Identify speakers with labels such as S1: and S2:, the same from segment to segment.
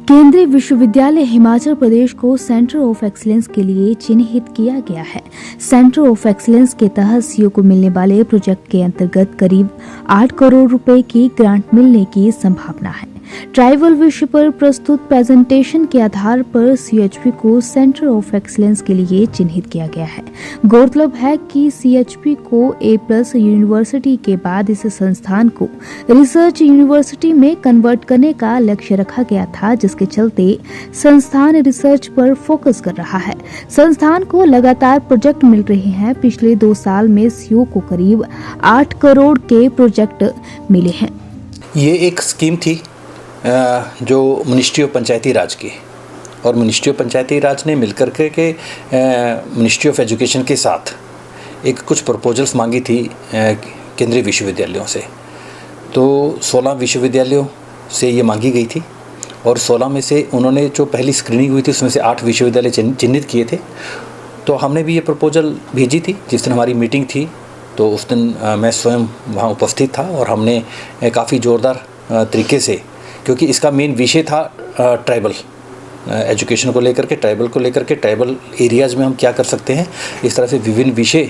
S1: केंद्रीय विश्वविद्यालय हिमाचल प्रदेश को सेंटर ऑफ एक्सीलेंस के लिए चिन्हित किया गया है। सेंटर ऑफ एक्सीलेंस के तहत सीओ को मिलने वाले प्रोजेक्ट के अंतर्गत करीब 8 करोड़ रुपए की ग्रांट मिलने की संभावना है। ट्राइबल विषय पर प्रस्तुत प्रेजेंटेशन के आधार पर सीएचपी को सेंटर ऑफ एक्सीलेंस के लिए चिन्हित किया गया है। गौरतलब है कि सीएचपी को A+ यूनिवर्सिटी के बाद इस संस्थान को रिसर्च यूनिवर्सिटी में कन्वर्ट करने का लक्ष्य रखा गया था, जिसके चलते संस्थान रिसर्च पर फोकस कर रहा है। संस्थान को लगातार प्रोजेक्ट मिल रहे हैं। पिछले 2 साल में सीओ को करीब 8 करोड़ के प्रोजेक्ट मिले हैं।
S2: ये एक स्कीम थी जो मिनिस्ट्री ऑफ पंचायती राज की, और मिनिस्ट्री ऑफ पंचायती राज ने मिलकर के मिनिस्ट्री ऑफ एजुकेशन के साथ एक कुछ प्रपोजल्स मांगी थी केंद्रीय विश्वविद्यालयों से। तो 16 विश्वविद्यालयों से ये मांगी गई थी, और 16 में से उन्होंने जो पहली स्क्रीनिंग हुई थी उसमें से 8 विश्वविद्यालय चिन्हित किए थे। तो हमने भी ये प्रपोजल भेजी थी। जिस दिन हमारी मीटिंग थी तो उस दिन मैं स्वयं वहाँ उपस्थित था, और हमने काफ़ी ज़ोरदार तरीके से, क्योंकि इसका मेन विषय था ट्राइबल एजुकेशन को लेकर के, ट्राइबल को लेकर के, ट्राइबल एरियाज़ में हम क्या कर सकते हैं, इस तरह से विभिन्न विषय,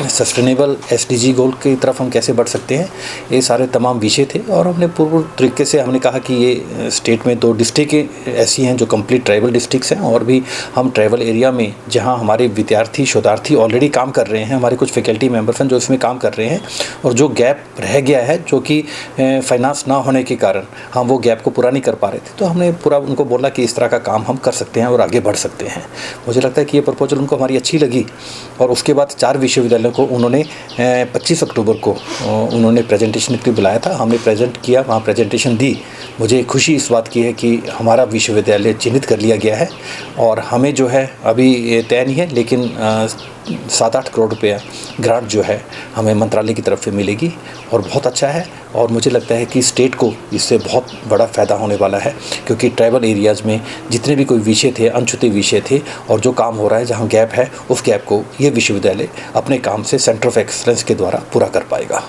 S2: सस्टेनेबल SDG गोल की तरफ हम कैसे बढ़ सकते हैं, ये सारे तमाम विषय थे। और हमने पूर्ण तरीके से हमने कहा कि ये स्टेट में 2 डिस्ट्रिक्ट ऐसी हैं जो कंप्लीट ट्राइबल डिस्ट्रिक्ट्स हैं, और भी हम ट्राइबल एरिया में जहाँ हमारे विद्यार्थी शोधार्थी ऑलरेडी काम कर रहे हैं, हमारे कुछ फैकल्टी मेम्बर्स हैं जो इसमें काम कर रहे हैं, और जो गैप रह गया है जो कि फाइनेंस ना होने के कारण हम वो गैप को पूरा नहीं कर पा रहे थे, तो हमने पूरा उनको बोला कि इस तरह का काम हम कर सकते हैं और आगे बढ़ सकते हैं। मुझे लगता है कि ये प्रपोजल उनको हमारी अच्छी लगी, और उसके बाद 4 विश्वविद्यालयों को उन्होंने 25 अक्टूबर को उन्होंने प्रेजेंटेशन के लिए बुलाया था। हमने प्रेजेंट किया, वहाँ प्रेजेंटेशन दी। मुझे खुशी इस बात की है कि हमारा विश्वविद्यालय चिन्हित कर लिया गया है, और हमें जो है अभी ये तय नहीं है, लेकिन 7-8 करोड़ रुपया ग्रांट जो है हमें मंत्रालय की तरफ से मिलेगी, और बहुत अच्छा है। और मुझे लगता है कि स्टेट को इससे बहुत बड़ा फ़ायदा होने वाला है, क्योंकि ट्राइबल एरियाज़ में जितने भी कोई विषय थे, अनछुए विषय थे, और जो काम हो रहा है, जहाँ गैप है, उस गैप को ये विश्वविद्यालय अपने काम से सेंटर ऑफ एक्सीलेंस के द्वारा पूरा कर पाएगा।